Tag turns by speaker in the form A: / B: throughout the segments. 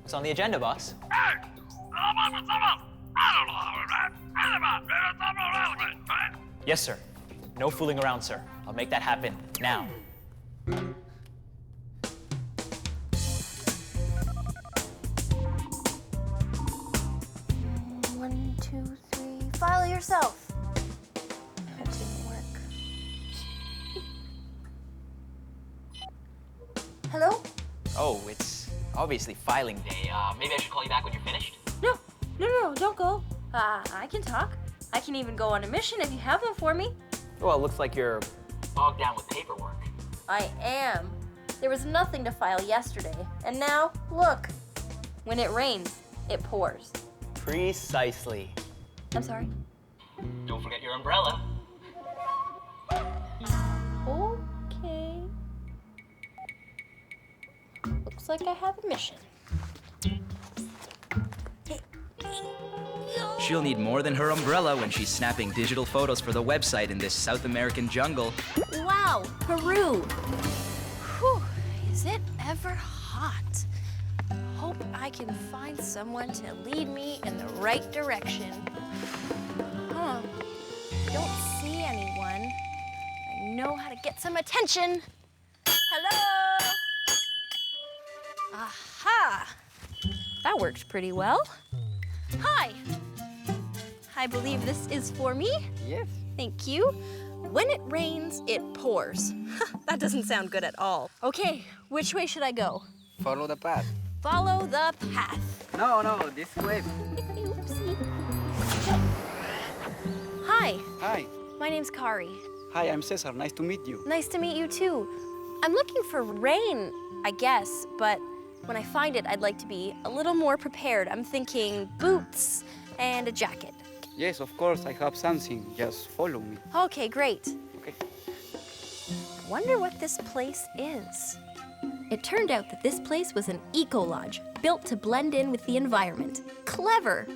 A: What's on the agenda, boss? Yes, sir. No fooling around, sir. I'll make that happen now.
B: One, two, three. File it yourself. That didn't work. Hello?
A: Oh, it's obviously filing day. Maybe I should call you back when you're finished?
B: No, don't go. I can talk. I can even go on a mission if you have one for me.
A: Well, it looks like you're bogged down with paperwork.
B: I am. There was nothing to file yesterday, and now, look. When it rains, it pours.
A: Precisely.
B: I'm sorry?
A: Don't forget your umbrella.
B: Okay. Looks like I have a mission.
C: She'll need more than her umbrella when she's snapping digital photos for the website in this South American jungle.
B: Wow, Peru. Whew, is it ever hot? Hope I can find someone to lead me in the right direction. Don't see anyone. I know how to get some attention. Hello? Aha! That worked pretty well. Hi. I believe this is for me.
D: Yes.
B: Thank you. When it rains, it pours. That doesn't sound good at all. Okay, which way should I go?
D: Follow the path.
B: Follow the path.
D: No, this way.
B: Oopsie. Hi,
D: Hi.
B: my name's Cari.
D: Hi, I'm Cesar. Nice to meet you.
B: Nice to meet you too. I'm looking for rain, I guess, but when I find it, I'd like to be a little more prepared. I'm thinking boots and a jacket.
D: Yes, of course, I have something. Just follow me.
B: Okay, great.
D: Okay.
B: Wonder what this place is. It turned out that this place was an eco-lodge built to blend in with the environment. Clever.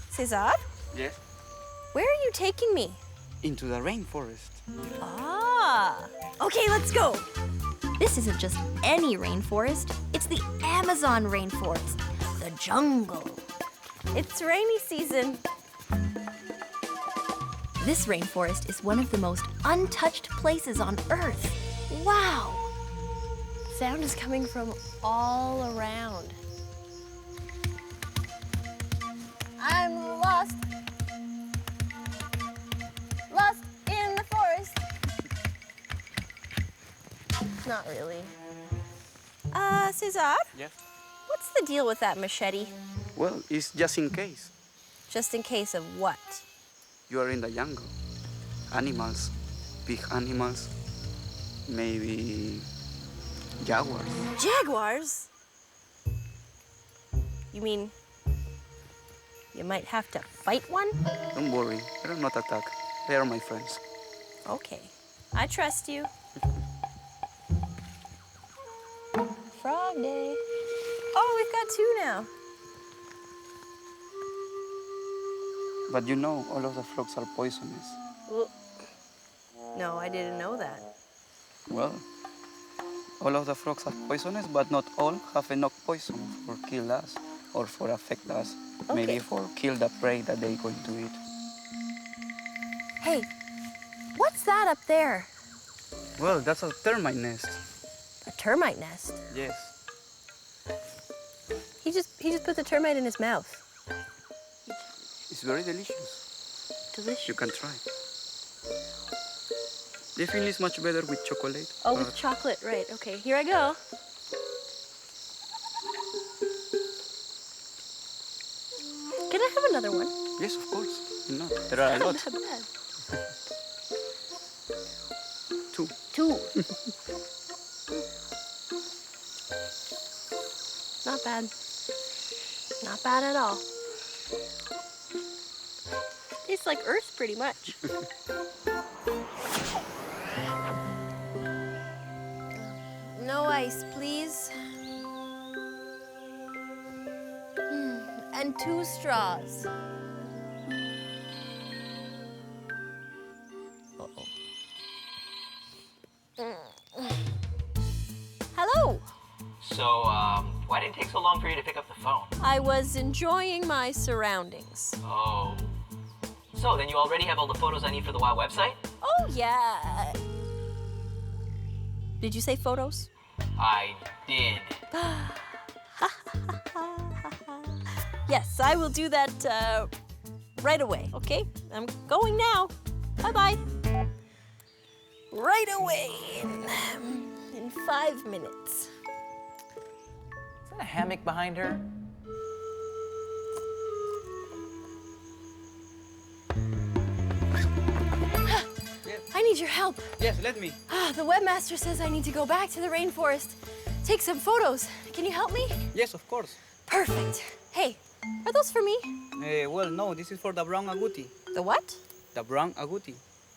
B: Cesar?
D: Yes.
B: Where are you taking me?
D: Into the rainforest.
B: Ah, okay, let's go. This isn't just any rainforest. It's the Amazon rainforest, the jungle. It's rainy season. This rainforest is one of the most untouched places on Earth. Wow. Sound is coming from all around. I'm lost. Lost in the forest. Not really. Cesar?
D: Yes.
B: What's the deal with that machete?
D: Well, it's just in case.
B: Just in case of what?
D: You are in the jungle. Animals. Big animals. Maybe jaguars.
B: Jaguars? You mean you might have to fight one?
D: Don't worry, I will not attack. They are my friends.
B: Okay, I trust you. Frog day. Oh, we've got two now.
D: But you know, all of the frogs are poisonous.
B: Well, no, I didn't know that.
D: Well, all of the frogs are poisonous, but not all have enough poison for kill us or for affect us.
B: Okay.
D: Maybe for kill the prey that they're going to eat.
B: Hey, what's that up there?
D: Well, that's a termite nest.
B: A termite nest.
D: Yes.
B: He just put the termite in his mouth.
D: It's very delicious.
B: Delicious.
D: You can try. Definitely it's much better with chocolate.
B: Oh, with chocolate, right. Okay, here I go. Can I have another one?
D: Yes, of course. No, there are a lot.
B: Not bad.
D: Two.
B: Two. Not bad. Not bad at all. Tastes like earth pretty much. No ice, please. And 2 straws. Hello.
E: So, why did it take so long for you to pick up the phone?
B: I was enjoying my surroundings.
E: Oh. So, then you already have all the photos I need for the WoW website?
B: Oh, yeah. Did you say photos?
E: I did.
B: Yes, I will do that right away, okay? I'm going now. Bye-bye. Right away in 5 minutes.
A: Is that a hammock behind her?
B: I need your help.
D: Yes, let me.
B: The Webmaster says I need to go back to the rainforest, take some photos. Can you help me?
D: Yes, of course.
B: Perfect. Hey, are those for me?
D: Well, no, this is for the brown agouti.
B: The what?
D: The brown agouti.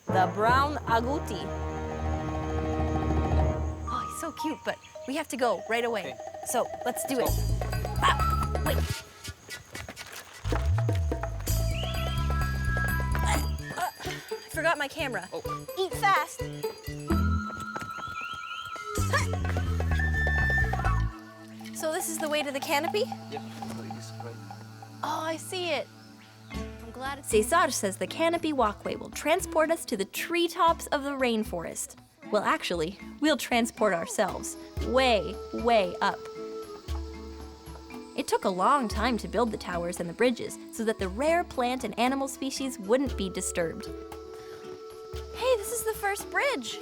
B: The brown agouti. Oh, he's so cute, but we have to go right away.
D: Okay.
B: So let's do it.
D: Let's
B: Ah, wait. I forgot my camera.
D: Oh.
B: Eat fast. So this is the way to the canopy?
D: Yep, this right.
B: Oh, I see it. I'm glad it's... Cesar says the canopy walkway will transport us to the treetops of the rainforest. Well, actually, we'll transport ourselves way, way up. It took a long time to build the towers and the bridges so that the rare plant and animal species wouldn't be disturbed. Hey, this is the first bridge.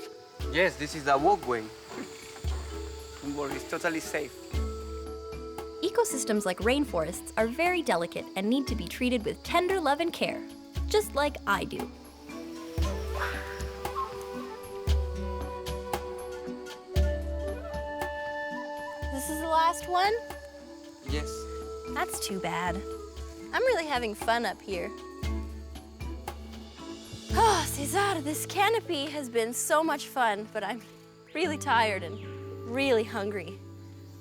D: Yes, this is the walkway. Don't worry, it's totally safe.
B: Ecosystems like rainforests are very delicate and need to be treated with tender love and care, just like I do. This is the last one?
D: Yes.
B: That's too bad. I'm really having fun up here. Oh, Cesar, this canopy has been so much fun, but I'm really tired and really hungry.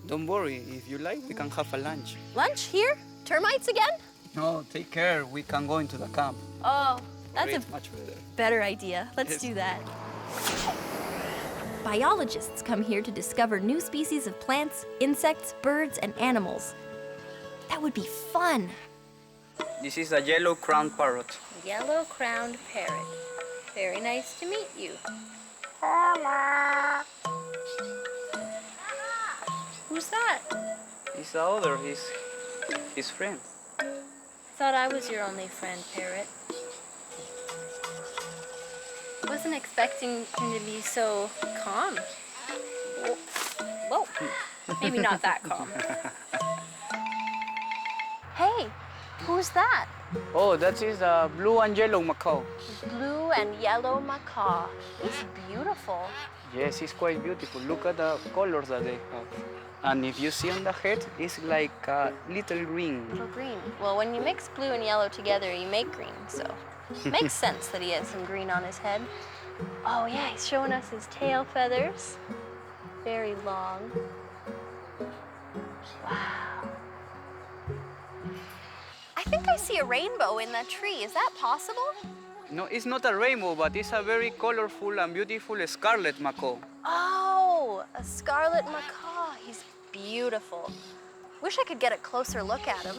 D: Don't worry, if you like, we can have a lunch.
B: Lunch here? Termites again?
D: No, take care. We can go into the camp.
B: Oh, that's
D: Great,
B: a
D: much better.
B: better idea. Let's
D: Yes.
B: do that. Biologists come here to discover new species of plants, insects, birds, and animals. That would be fun.
D: This is a yellow-crowned parrot.
B: Yellow-crowned parrot. Very nice to meet you. Who's that?
D: He's the other, his friend.
B: Thought I was your only friend, parrot. Wasn't expecting him to be so calm. Whoa. Maybe not that calm. Hey, who's that?
D: Oh, that is a blue and yellow macaw.
B: Blue and yellow macaw. He's beautiful.
D: Yes, it's quite beautiful. Look at the colors that they have. And if you see on the head, it's like a little green.
B: Little green. Well, when you mix blue and yellow together, you make green, so makes sense that he has some green on his head. Oh yeah, he's showing us his tail feathers. Very long. Wow. I think I see a rainbow in that tree. Is that possible?
D: No, it's not a rainbow, but it's a very colorful and beautiful scarlet macaw.
B: Oh, a scarlet macaw. He's beautiful. Wish I could get a closer look at him.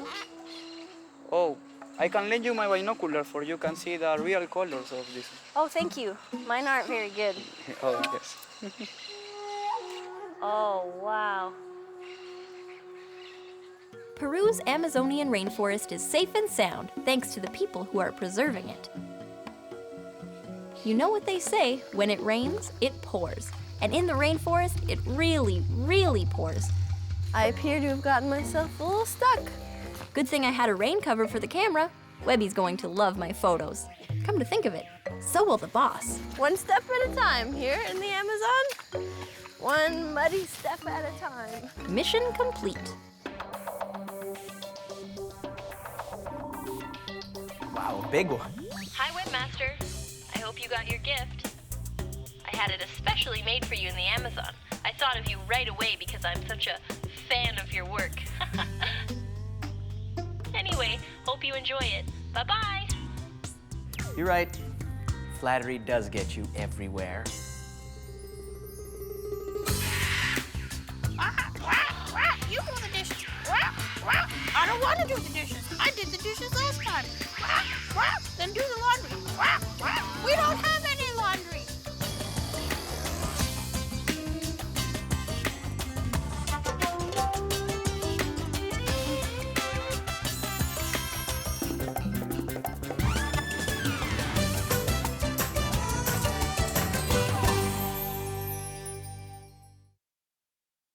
D: Oh, I can lend you my binocular for you can see the real colors of this.
B: Oh, thank you. Mine aren't very good.
D: Oh, yes.
B: Oh, wow. Peru's Amazonian rainforest is safe and sound thanks to the people who are preserving it. You know what they say, when it rains, it pours. And in the rainforest, it really, really pours. I appear to have gotten myself a little stuck. Good thing I had a rain cover for the camera. Webby's going to love my photos. Come to think of it, so will the boss. One step at a time here in the Amazon.
F: One muddy step at a time.
B: Mission complete.
A: Wow, big one.
G: Hi, Webmaster. I hope you got your gift. I had it especially made for you in the Amazon. I thought of you right away because I'm such a fan of your work. Anyway, hope you enjoy it. Bye-bye.
A: You're right. Flattery does get you everywhere.